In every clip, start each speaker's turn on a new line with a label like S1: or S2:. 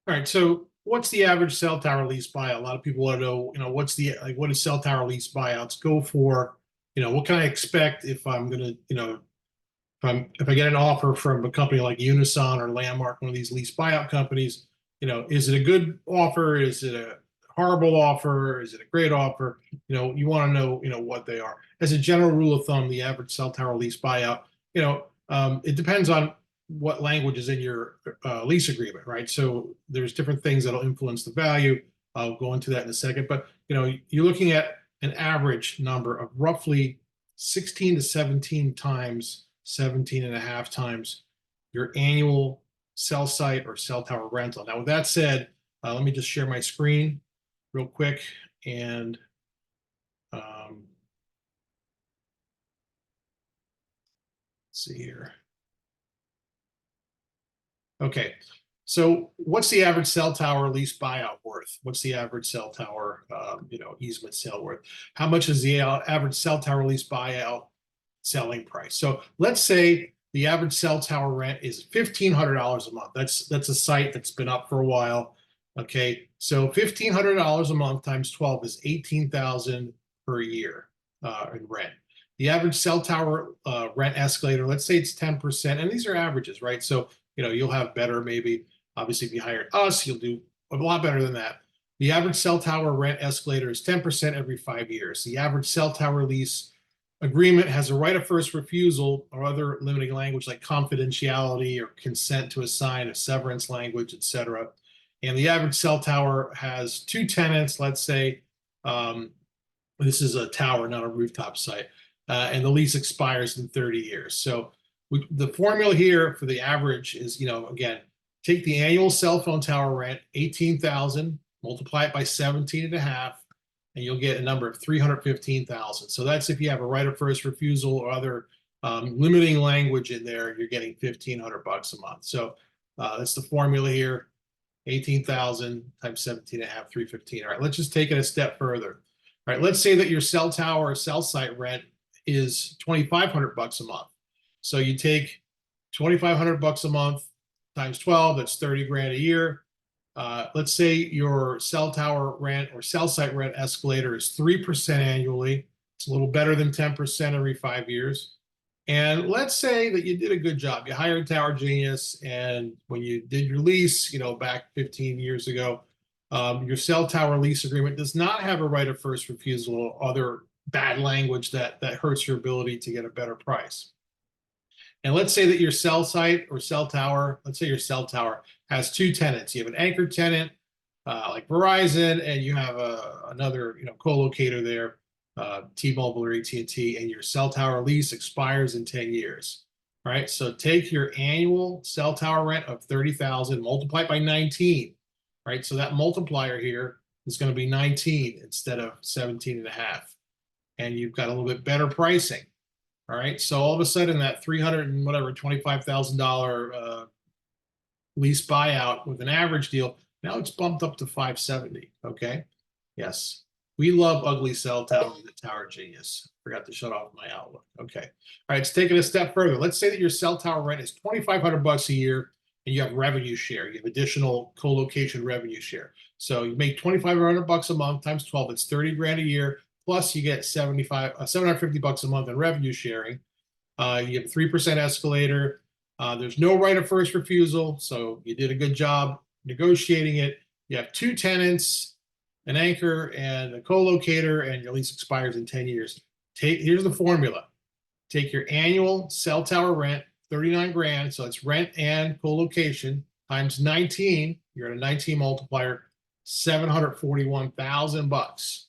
S1: All right. So what's the average cell tower lease buyout? A lot of people want to know, what's the like what does cell tower lease buyouts go for? What can I expect if I'm gonna, if I get an offer from a company like Unison or Landmark, one of these lease buyout companies, is it a good offer? Is it a horrible offer? Is it a great offer? You want to know, what they are. As a general rule of thumb, the average cell tower lease buyout, it depends on what language is in your lease agreement, right? So there's different things that'll influence the value. I'll go into that in a second, but you're looking at an average number of roughly 16 to 17 times, 17 and a half times your annual cell site or cell tower rental. Now, with that said, let me just share my screen real quick and let's see here. Okay, so what's the average cell tower lease buyout worth? What's the average cell tower, easement sale worth? How much is the average cell tower lease buyout selling price? So let's say the average cell tower rent is $1,500 a month. That's a site that's been up for a while. Okay, so $1,500 a month times 12 is 18,000 per year in rent. The average cell tower rent escalator, let's say it's 10%, and these are averages, right? So you'll have better, maybe. Obviously, if you hired us, you'll do a lot better than that. The average cell tower rent escalator is 10% every 5 years. The average cell tower lease agreement has a right of first refusal or other limiting language like confidentiality or consent to assign a severance language, etc. And the average cell tower has two tenants, let's say. This is a tower, not a rooftop site. And the lease expires in 30 years. So the formula here for the average is, again, take the annual cell phone tower rent, 18,000, multiply it by 17 and a half, and you'll get a number of 315,000. So that's if you have a right of first refusal or other limiting language in there, you're getting $1,500 a month. So that's the formula here, 18,000 times 17 and a half, 315. All right, let's just take it a step further. All right, let's say that your cell tower or cell site rent is $2,500 a month. So you take $2,500 a month times 12, that's 30 grand a year. Let's say your cell tower rent or cell site rent escalator is 3% annually. It's a little better than 10% every 5 years. And let's say that you did a good job. You hired Tower Genius, and when you did your lease, back 15 years ago, your cell tower lease agreement does not have a right of first refusal or other bad language that hurts your ability to get a better price. And let's say that your cell site or cell tower, let's say your cell tower has two tenants. You have an anchor tenant like Verizon, and you have another co-locator there, T-Mobile or AT&T, and your cell tower lease expires in 10 years. All right, so take your annual cell tower rent of 30,000, multiply it by 19. Right, so that multiplier here is going to be 19 instead of 17 and a half. And you've got a little bit better pricing. All right, so all of a sudden that $325,000 lease buyout with an average deal, now it's bumped up to 570. Okay, yes, we love ugly cell towers at Tower Genius. Forgot to shut off my Outlook. Okay, all right, let's take it a step further. Let's say that your cell tower rent is $2,500 a year, and you have revenue share. You have additional co-location revenue share. So you make $2,500 a month times 12. It's 30 grand a year. Plus, you get $750 a month in revenue sharing. You have a 3% escalator. There's no right of first refusal, so you did a good job negotiating it. You have two tenants, an anchor, and a co-locator, and your lease expires in 10 years. Here's the formula. Take your annual cell tower rent, 39 grand, so it's rent and co-location, times 19. You're at a 19 multiplier, $741,000.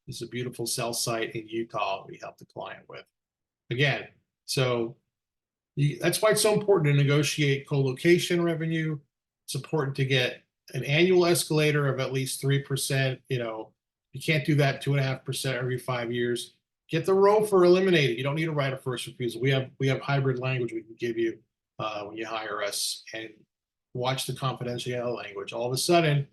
S1: This is a beautiful cell site in Utah we helped the client with. Again, so that's why it's so important to negotiate co-location revenue. It's important to get an annual escalator of at least 3%. You can't do that 2.5% every 5 years. Get the ROFR eliminated. You don't need a right of first refusal. We have hybrid language we can give you when you hire us, and watch the confidentiality language. All of a sudden,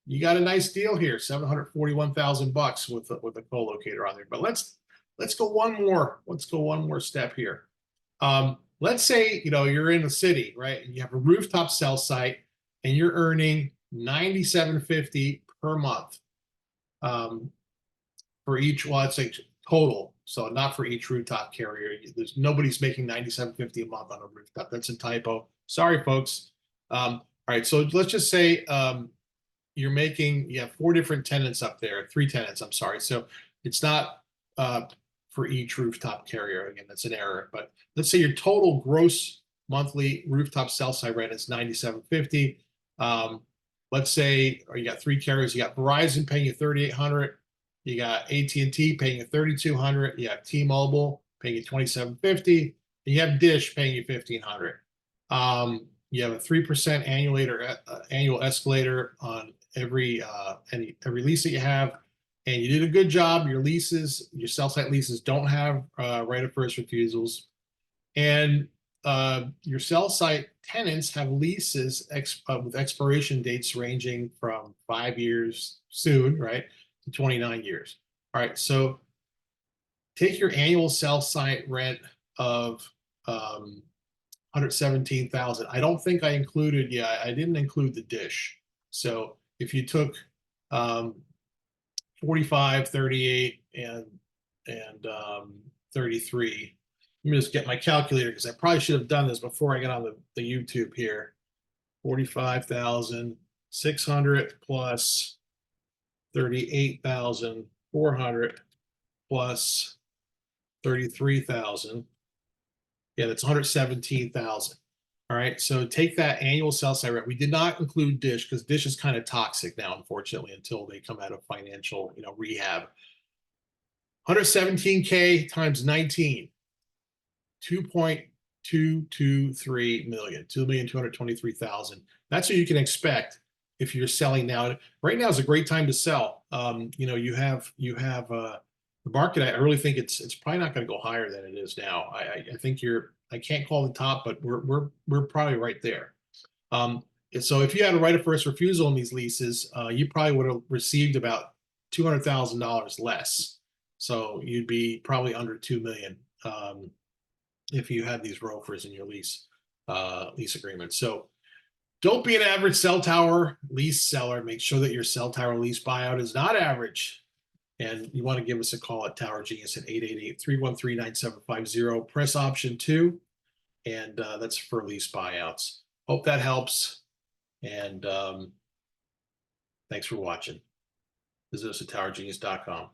S1: you got a nice deal here, $741,000 with a co-locator on there. But let's go one more. Let's go one more step here. Let's say you're in a city, right? And you have a rooftop cell site, and you're earning $97.50 per month. For each, well, I'd say total, so not for each rooftop carrier. There's nobody's making $97.50 a month on a rooftop. That's a typo. Sorry, folks. All right, so let's just say you have 4 different tenants up there, 3 tenants, I'm sorry. So it's not for each rooftop carrier. Again, that's an error. But let's say your total gross monthly rooftop cell site rent is $97.50. Let's say, or you got 3 carriers. You got Verizon paying you $3,800. You got AT&T paying you $3,200. You have T-Mobile paying you $27.50. And you have Dish paying you $1,500. You have a 3% annual escalator on every lease that you have, and you did a good job. Your cell site leases don't have right of first refusals, and your cell site tenants have leases with expiration dates ranging from 5 years soon, right, to 29 years. All right, so take your annual cell site rent of $117,000. I don't think I included, I didn't include the Dish. So if you took 45, 38, and 33, let me just get my calculator because I probably should have done this before I got on the YouTube here. 45,600 plus 38,400 plus 33,000. Yeah, that's 117,000. All right, so take that annual cell site rent. We did not include Dish because Dish is kind of toxic now, unfortunately, until they come out of financial, rehab. 117K times 19, 2.223 million, 2,223,000. That's what you can expect if you're selling now. Right now is a great time to sell. You have the market. I really think it's probably not going to go higher than it is now. I think I can't call the top, but we're probably right there. And so if you had a right of first refusal in these leases, you probably would have received about $200,000 less. So you'd be probably under 2 million if you had these ROFRs in your lease agreement. So don't be an average cell tower lease seller. Make sure that your cell tower lease buyout is not average. And you want to give us a call at Tower Genius at 888-313-9750. Press option 2, and that's for lease buyouts. Hope that helps, and thanks for watching. Visit us at towergenius.com.